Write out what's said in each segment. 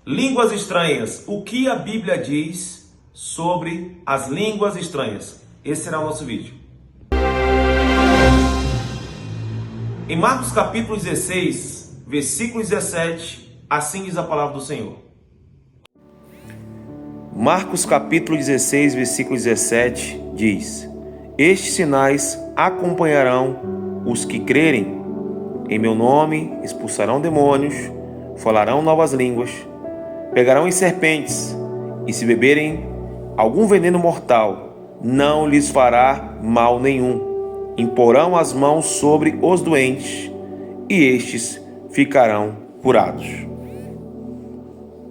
Línguas estranhas. O que a Bíblia diz sobre as línguas estranhas? Esse será o nosso vídeo. Em Marcos capítulo 16, versículo 17, assim diz a palavra do Senhor. Marcos capítulo 16, versículo 17 diz: Estes sinais acompanharão os que crerem. Em meu nome expulsarão demônios, falarão novas línguas, pegarão em serpentes, e se beberem algum veneno mortal, não lhes fará mal nenhum. Imporão as mãos sobre os doentes, e estes ficarão curados.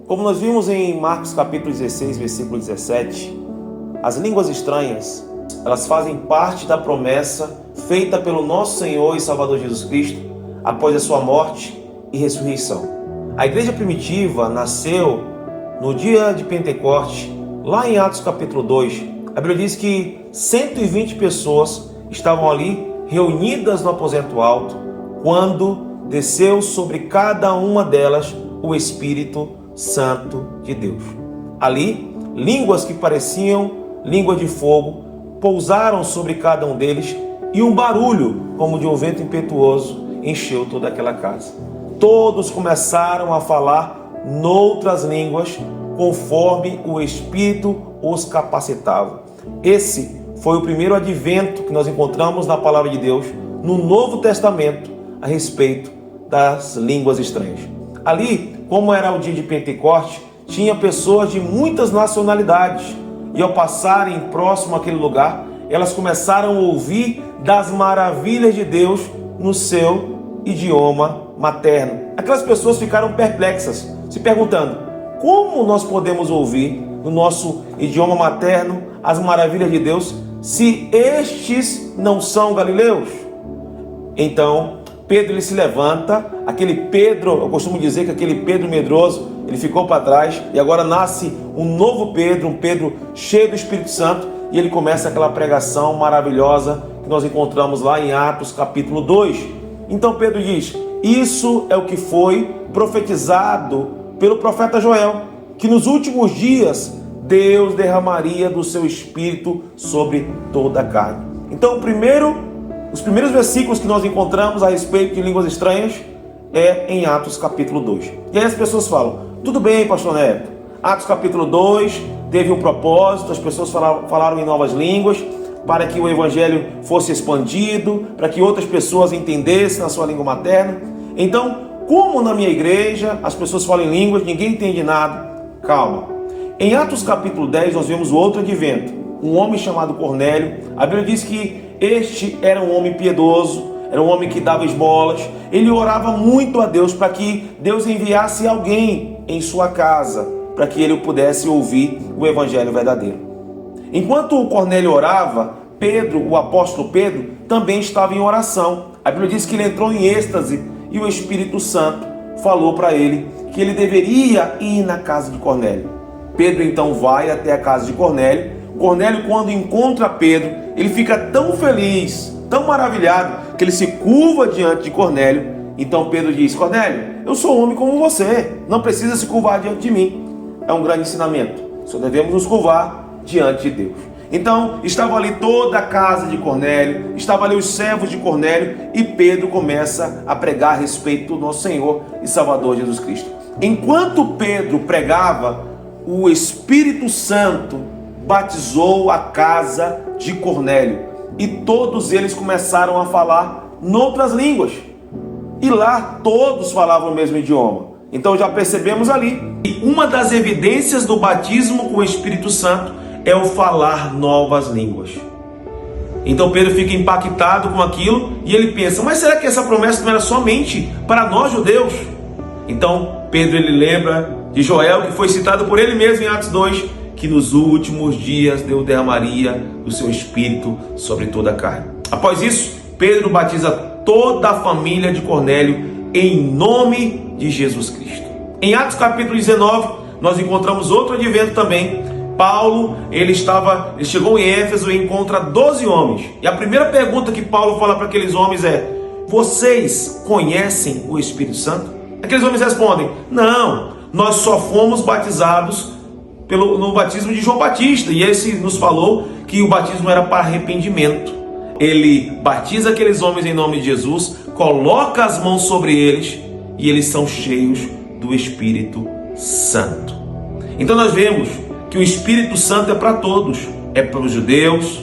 Como nós vimos em Marcos capítulo 16, versículo 17, as línguas estranhas, elas fazem parte da promessa feita pelo nosso Senhor e Salvador Jesus Cristo após a sua morte e ressurreição. A igreja primitiva nasceu no dia de Pentecoste, lá em Atos capítulo 2. A Bíblia diz que 120 pessoas estavam ali reunidas no aposento alto, quando desceu sobre cada uma delas o Espírito Santo de Deus. Ali, línguas que pareciam línguas de fogo pousaram sobre cada um deles, e um barulho, como de um vento impetuoso, encheu toda aquela casa. Todos começaram a falar noutras línguas, conforme o Espírito os capacitava. Esse foi o primeiro advento que nós encontramos na palavra de Deus no Novo Testamento a respeito das línguas estranhas. Ali, como era o dia de Pentecoste, tinha pessoas de muitas nacionalidades, e ao passarem próximo àquele lugar, elas começaram a ouvir das maravilhas de Deus no seu idioma materno. Aquelas pessoas ficaram perplexas, se perguntando: como nós podemos ouvir no nosso idioma materno as maravilhas de Deus, se estes não são galileus? Então Pedro ele se levanta, aquele Pedro, eu costumo dizer que aquele Pedro medroso, ele ficou para trás, e agora nasce um novo Pedro, um Pedro cheio do Espírito Santo, e ele começa aquela pregação maravilhosa que nós encontramos lá em Atos capítulo 2. Então Pedro diz: isso é o que foi profetizado pelo profeta Joel, que nos últimos dias Deus derramaria do seu Espírito sobre toda a carne. Então os primeiros versículos que nós encontramos a respeito de línguas estranhas é em Atos capítulo 2. E aí as pessoas falam: tudo bem, pastor Neto, Atos capítulo 2 teve um propósito, as pessoas falaram em novas línguas, para que o evangelho fosse expandido, para que outras pessoas entendessem na sua língua materna. Então, como na minha igreja as pessoas falam em línguas, ninguém entende nada. Calma. Em Atos capítulo 10 nós vemos o outro advento, um homem chamado Cornélio. A Bíblia diz que este era um homem piedoso, era um homem que dava esmolas. Ele orava muito a Deus para que Deus enviasse alguém em sua casa, para que ele pudesse ouvir o evangelho verdadeiro. Enquanto o Cornélio orava, Pedro, o apóstolo Pedro, também estava em oração. A Bíblia diz que ele entrou em êxtase e o Espírito Santo falou para ele que ele deveria ir na casa de Cornélio. Pedro então vai até a casa de Cornélio. Cornélio, quando encontra Pedro, ele fica tão feliz, tão maravilhado, que ele se curva diante de Cornélio. Então Pedro diz: Cornélio, eu sou um homem como você, não precisa se curvar diante de mim. É um grande ensinamento, só devemos nos curvar diante de Deus. Então estava ali toda a casa de Cornélio, estava ali os servos de Cornélio, e Pedro começa a pregar a respeito do nosso Senhor e Salvador Jesus Cristo. Enquanto Pedro pregava, o Espírito Santo batizou a casa de Cornélio, e todos eles começaram a falar noutras línguas, e lá todos falavam o mesmo idioma. Então já percebemos ali, e uma das evidências do batismo com o Espírito Santo é o falar novas línguas. Então Pedro fica impactado com aquilo, e ele pensa: mas será que essa promessa não era somente para nós judeus? Então Pedro ele lembra de Joel, que foi citado por ele mesmo em Atos 2, que nos últimos dias Deus derramaria do seu Espírito sobre toda a carne. Após isso, Pedro batiza toda a família de Cornélio em nome de Jesus Cristo. Em Atos capítulo 19, nós encontramos outro advento também. Paulo, ele chegou em Éfeso e encontra 12 homens. E a primeira pergunta que Paulo fala para aqueles homens é: vocês conhecem o Espírito Santo? Aqueles homens respondem: não, nós só fomos batizados no batismo de João Batista, e esse nos falou que o batismo era para arrependimento. Ele batiza aqueles homens em nome de Jesus, coloca as mãos sobre eles e eles são cheios do Espírito Santo. Então nós vemos que o Espírito Santo é para todos, é para os judeus,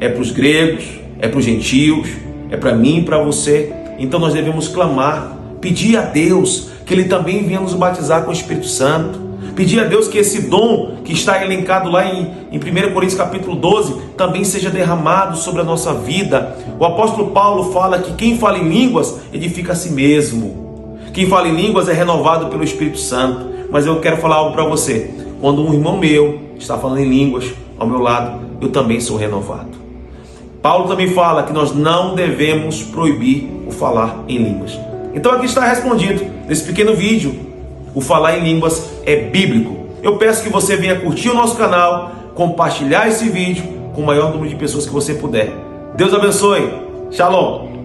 é para os gregos, é para os gentios, é para mim e para você. Então nós devemos clamar, pedir a Deus que Ele também venha nos batizar com o Espírito Santo. Pedir a Deus que esse dom que está elencado lá em 1 Coríntios capítulo 12 também seja derramado sobre a nossa vida. O apóstolo Paulo fala que quem fala em línguas edifica a si mesmo. Quem fala em línguas é renovado pelo Espírito Santo. Mas eu quero falar algo para você. Quando um irmão meu está falando em línguas ao meu lado, eu também sou renovado. Paulo também fala que nós não devemos proibir o falar em línguas. Então aqui está respondido nesse pequeno vídeo. O falar em línguas é bíblico. Eu peço que você venha curtir o nosso canal, compartilhar esse vídeo com o maior número de pessoas que você puder. Deus abençoe. Shalom.